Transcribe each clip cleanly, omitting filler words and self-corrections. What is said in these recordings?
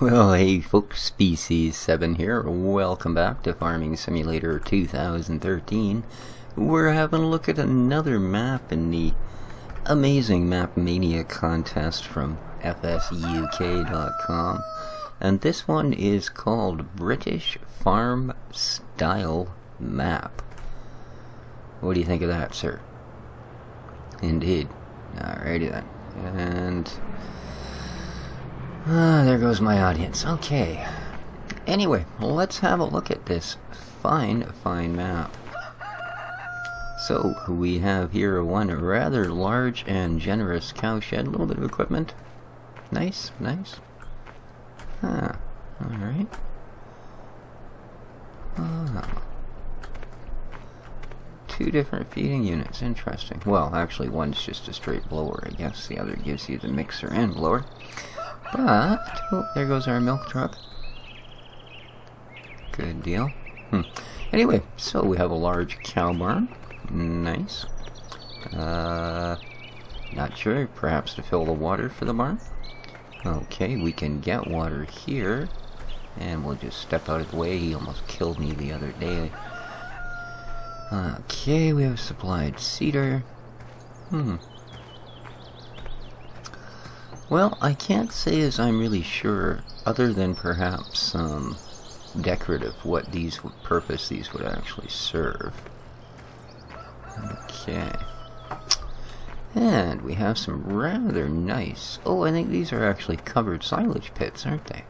Well, hey folks, Species 7 here. Welcome back to Farming Simulator 2013. We're having a look at another map in the amazing Map Mania contest from fsuk.com. And this one is called British Farm Style Map. What do you think of that, sir? Indeed. Alrighty then. And there goes my audience. Okay. Anyway, let's have a look at this fine map. So, we have here one rather large and generous cowshed. A little bit of equipment. Nice. Alright. Two different feeding units. Interesting. Well, actually, one's just a straight blower, I guess. The other gives you the mixer and blower. But, oh, there goes our milk truck. Good deal. Anyway, so we have a large cow barn. Nice. Not sure, perhaps to fill the water for the barn. Okay, we can get water here. And we'll just step out of the way. He almost killed me the other day. Okay, we have supplied cedar. Well, I can't say as I'm really sure, other than perhaps decorative, what purpose these would actually serve. Okay. And we have some rather nice... Oh, I think these are actually covered silage pits, aren't they?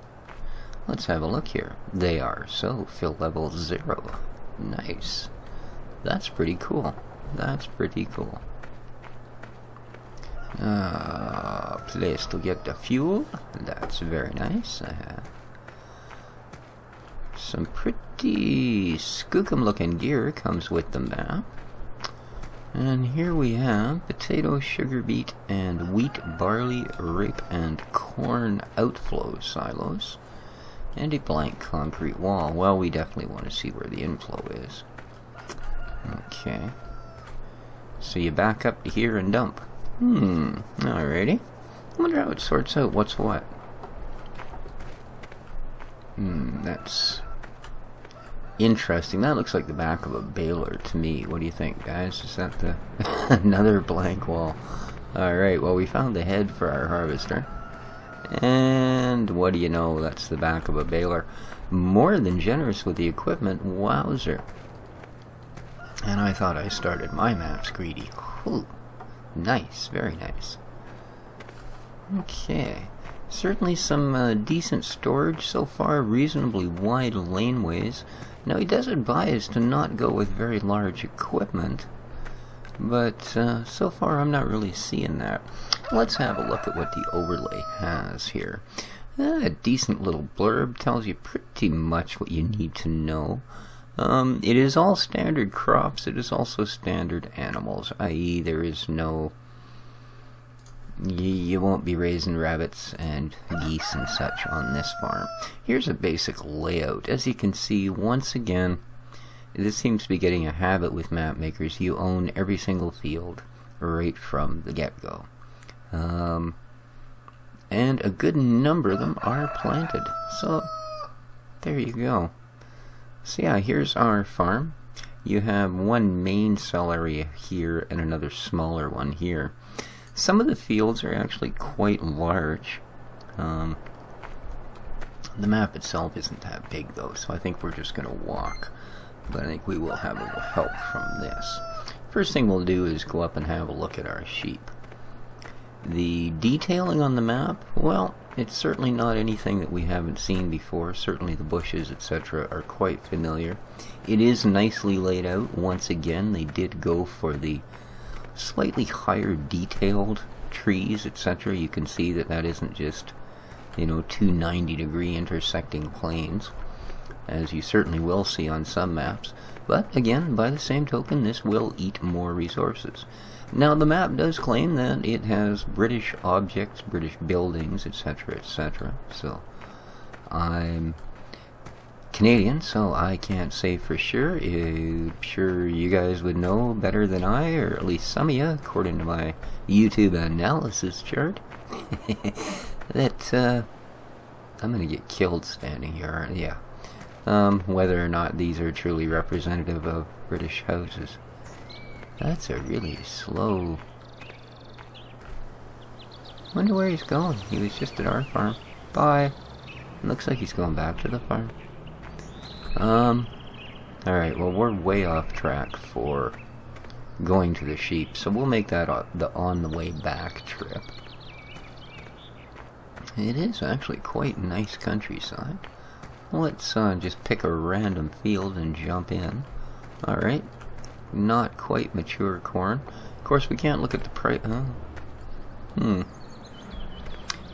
Let's have a look here. They are. So, fill level 0. Nice. That's pretty cool. Place to get the fuel. That's very nice. Some pretty skookum looking gear comes with the map. And here we have potato, sugar beet, and wheat, barley, rape, and corn outflow silos. And a blank concrete wall. Well, we definitely want to see where the inflow is. Okay. So you back up to here and dump. Alrighty. I wonder how it sorts out what's what. That's interesting. That looks like the back of a baler to me. What do you think, guys? Is that the another blank wall? Alright, well, we found the head for our harvester. And what do you know? That's the back of a baler. More than generous with the equipment. Wowzer. And I thought I started my maps greedy. Whew. Nice, very nice. Okay, certainly some decent storage so far, reasonably wide laneways. Now he does advise to not go with very large equipment, but so far I'm not really seeing that. Let's have a look at what the overlay has here. A decent little blurb tells you pretty much what you need to know. It is all standard crops. It is also standard animals, i.e. there is no... You won't be raising rabbits and geese and such on this farm. Here's a basic layout. As you can see, once again, this seems to be getting a habit with map makers. You own every single field right from the get-go. And a good number of them are planted. So, there you go. So yeah, here's our farm. You have one main cell area here and another smaller one here. Some of the fields are actually quite large. The map itself isn't that big though, so I think we're just going to walk. But I think we will have a little help from this. First thing we'll do is go up and have a look at our sheep. The detailing on the map, well, it's certainly not anything that we haven't seen before. Certainly the bushes, etc. are quite familiar. It is nicely laid out. Once again, they did go for the slightly higher detailed trees, etc. You can see that that isn't just, you know, two 90-degree intersecting planes, as you certainly will see on some maps. But again, by the same token, this will eat more resources. Now, the map does claim that it has British objects, British buildings, etc., etc. So, I'm Canadian, so I can't say for sure. I'm sure you guys would know better than I, or at least some of you, according to my YouTube analysis chart, that I'm gonna get killed standing here, aren't I? Yeah. Whether or not these are truly representative of British houses. That's a really slow... Wonder where he's going. He was just at our farm. Bye. Looks like he's going back to the farm. Alright, well, we're way off track for going to the sheep, so we'll make that the on the way back trip. It is actually quite nice countryside. Let's just pick a random field and jump in. Alright. Not quite mature corn. Of course, we can't look at the price.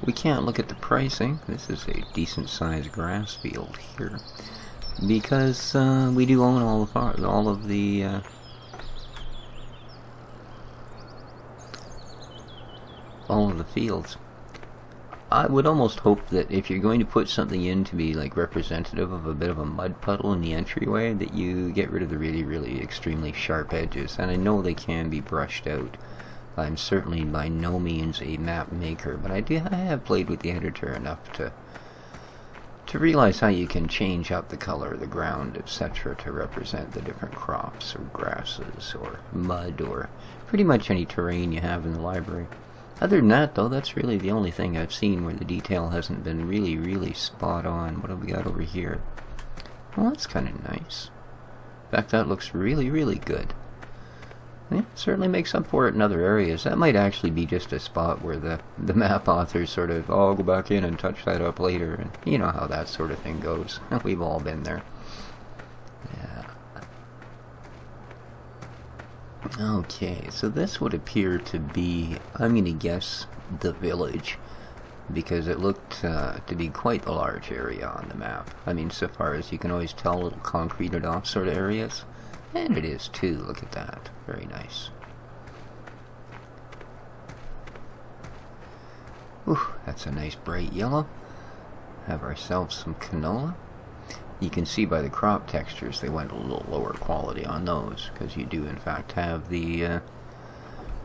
We can't look at the pricing. This is a decent sized grass field here. Because we do own all of the fields. I would almost hope that if you're going to put something in to be like representative of a bit of a mud puddle in the entryway, that you get rid of the really, really extremely sharp edges. And I know they can be brushed out. I'm certainly by no means a map maker, but I have played with the editor enough to realize how you can change up the color of the ground, etc., to represent the different crops or grasses or mud or pretty much any terrain you have in the library. Other than that, though, that's really the only thing I've seen where the detail hasn't been really, really spot on. What have we got over here? Well, that's kind of nice. In fact, that looks really, really good. Yeah, it certainly makes up for it in other areas. That might actually be just a spot where the map authors sort of, oh, I'll go back in and touch that up later. And you know how that sort of thing goes. We've all been there. Yeah. Okay, so this would appear to be, I'm going to guess, the village, because it looked to be quite a large area on the map. I mean, so far as you can always tell, little concreted off sort of areas. And it is too, look at that. Very nice. Ooh, that's a nice bright yellow. Have ourselves some canola. You can see by the crop textures they went a little lower quality on those, because you do in fact have the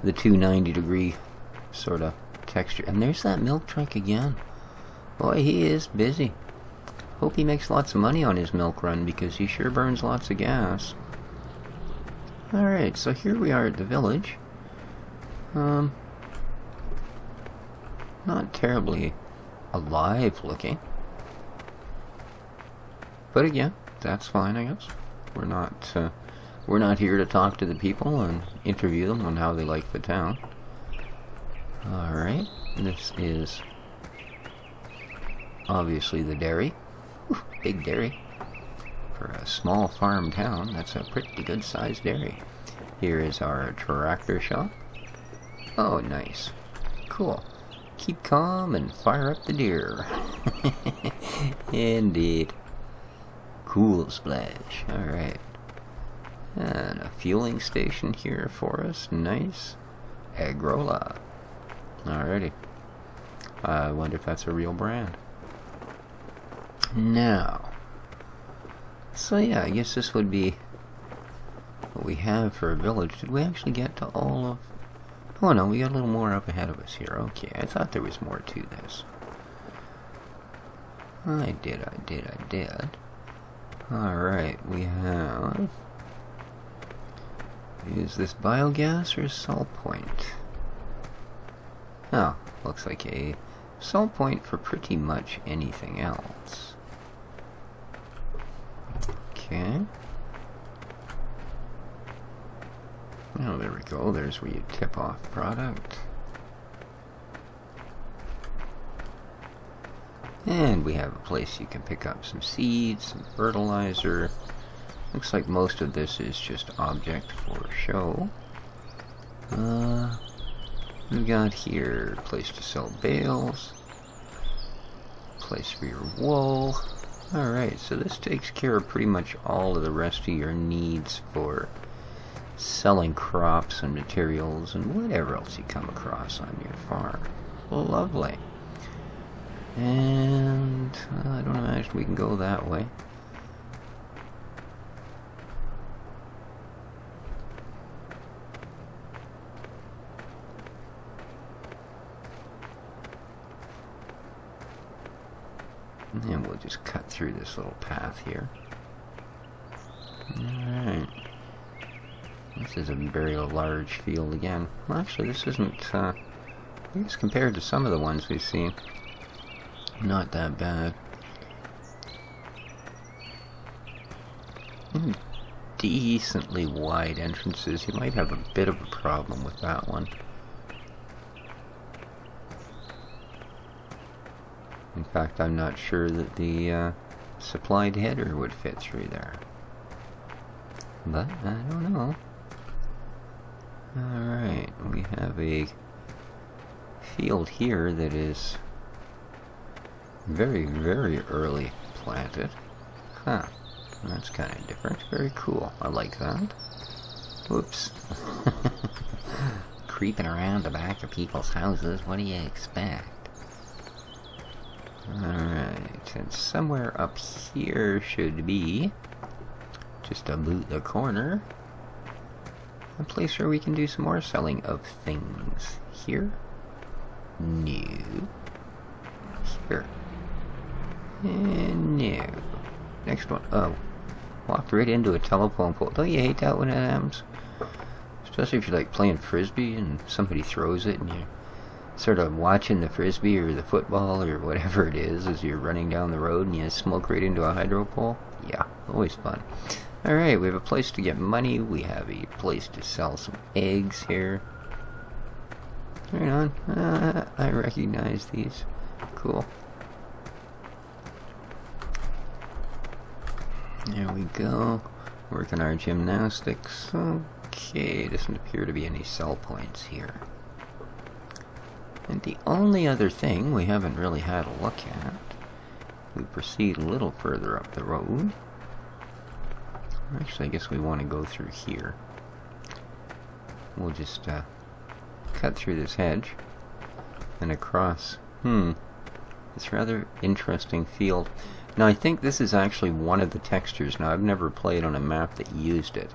290-degree sort of texture. And there's that milk truck again. Boy, he is busy. Hope he makes lots of money on his milk run, because he sure burns lots of gas. Alright, so here we are at the village. Not terribly alive looking. But again, that's fine, I guess. We're not here to talk to the people and interview them on how they like the town. Alright, this is obviously the dairy. Whew, big dairy. For a small farm town, that's a pretty good sized dairy. Here is our tractor shop. Oh, nice. Cool. Keep calm and fire up the deer. Indeed. Cool splash. Alright. And a fueling station here for us. Nice. Agrola. Alrighty. I wonder if that's a real brand. Now. So yeah, I guess this would be what we have for a village. Did we actually get to all of... Oh no, we got a little more up ahead of us here. Okay, I thought there was more to this. I did. Alright, we have... Is this biogas or salt point? Oh, looks like a salt point for pretty much anything else. Okay. Oh, there we go. There's where you tip off product. And we have a place you can pick up some seeds, some fertilizer. Looks like most of this is just object for show. We got here a place to sell bales, place for your wool. Alright, so this takes care of pretty much all of the rest of your needs for selling crops and materials and whatever else you come across on your farm. Lovely. And I don't imagine we can go that way. And we'll just cut through this little path here. Alright. This is a very large field again. Well, actually, this isn't, I guess compared to some of the ones we've seen, not that bad. Decently wide entrances. You might have a bit of a problem with that one. In fact, I'm not sure that the supplied header would fit through there. But, I don't know. Alright, we have a field here that is very, very early planted. Huh. That's kind of different. Very cool. I like that. Whoops. Creeping around the back of people's houses. What do you expect? Alright, and somewhere up here should be, just about the corner, a place where we can do some more selling of things. Here? No. Here. And no. Next one. Oh. Walked right into a telephone pole. Don't you hate that when that happens? Especially if you're like playing frisbee and somebody throws it and you're sort of watching the frisbee or the football or whatever it is as you're running down the road and you smoke right into a hydro pole. Yeah, always fun. Alright, we have a place to get money. We have a place to sell some eggs here. Hang on. I recognize these. Cool. There we go. Working our gymnastics. Okay, doesn't appear to be any sell points here. And the only other thing we haven't really had a look at, we proceed a little further up the road. Actually, I guess we want to go through here. We'll just cut through this hedge and across. It's a rather interesting field. Now, I think this is actually one of the textures. Now, I've never played on a map that used it,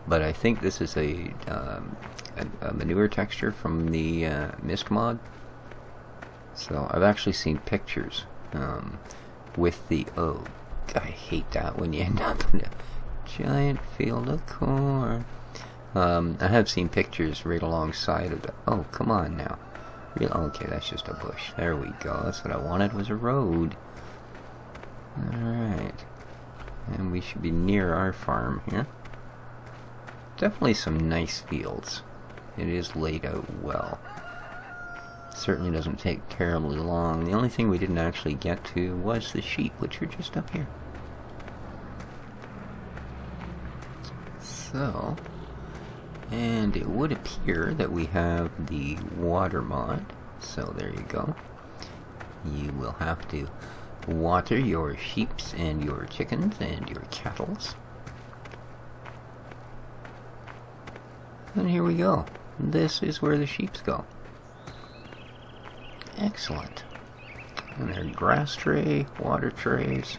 but I think this is a manure texture from the Mist mod. So, I've actually seen pictures with the... Oh, I hate that when you end up in a giant field of corn. I have seen pictures right alongside of the... Oh, come on now. Okay, that's just a bush. There we go. That's what I wanted, was a road. Alright. And we should be near our farm here. Definitely some nice fields. It is laid out well. Certainly doesn't take terribly long. The only thing we didn't actually get to was the sheep, which are just up here. So, and it would appear that we have the water mod. So there you go. You will have to water your sheeps and your chickens and your cattles. And here we go. This is where the sheeps go. Excellent. And their grass tray, water trays.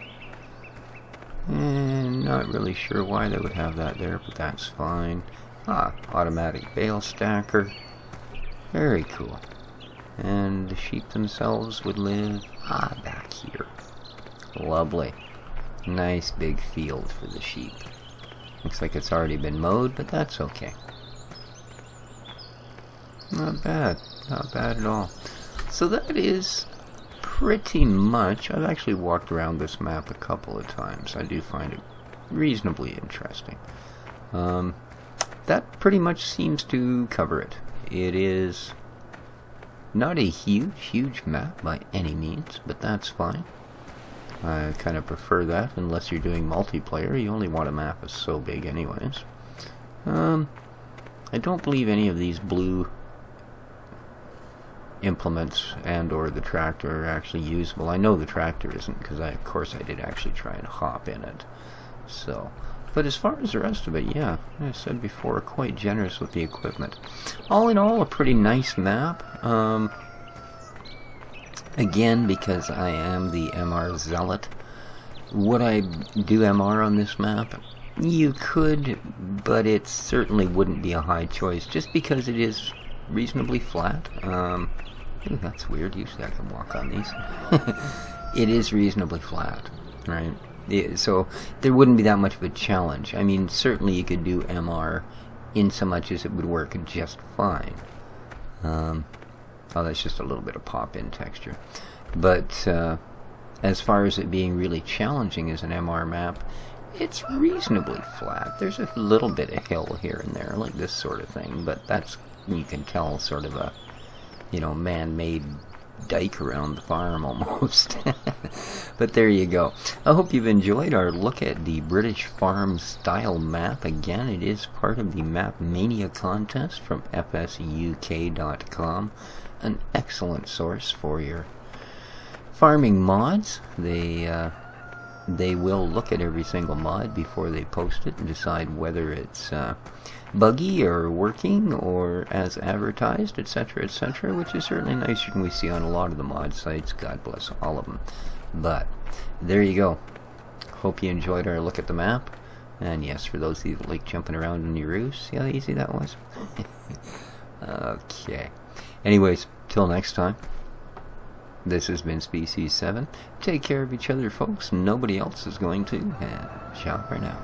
And not really sure why they would have that there, but that's fine. Ah, automatic bale stacker. Very cool. And the sheep themselves would live, back here. Lovely. Nice big field for the sheep. Looks like it's already been mowed, but that's okay. Not bad. Not bad at all. So that is pretty much... I've actually walked around this map a couple of times. I do find it reasonably interesting. That pretty much seems to cover it. It is not a huge map by any means, but that's fine. I kind of prefer that, unless you're doing multiplayer. You only want a map that's so big anyways. I don't believe any of these blue implements and or the tractor are actually usable. I know the tractor isn't, because of course I did actually try and hop in it. So, but as far as the rest of it, yeah, as I said before, quite generous with the equipment. All in all, a pretty nice map. Again, because I am the MR zealot, would I do MR on this map? You could, but it certainly wouldn't be a high choice, just because it is reasonably flat. Ooh, that's weird. Usually I can walk on these. it is reasonably flat, right? So there wouldn't be that much of a challenge. I mean, certainly you could do MR in so much as it would work just fine. Oh, that's just a little bit of pop-in texture. But as far as it being really challenging as an MR map, it's reasonably flat. There's a little bit of hill here and there, like this sort of thing, but that's, you can tell, sort of a, man-made dike around the farm almost. But there you go. I hope you've enjoyed our look at the British farm style map. Again, it is part of the Map Mania contest from fsuk.com, an excellent source for your farming mods. They will look at every single mod before they post it and decide whether it's buggy or working or as advertised, etc., etc., which is certainly nice. We see on a lot of the mod sites. God bless all of them. But there you go. Hope you enjoyed our look at the map. And yes, for those of you that like jumping around in your roofs, see how easy that was? Okay. Anyways, till next time. This has been Species 7. Take care of each other, folks. Nobody else is going to. And ciao for now.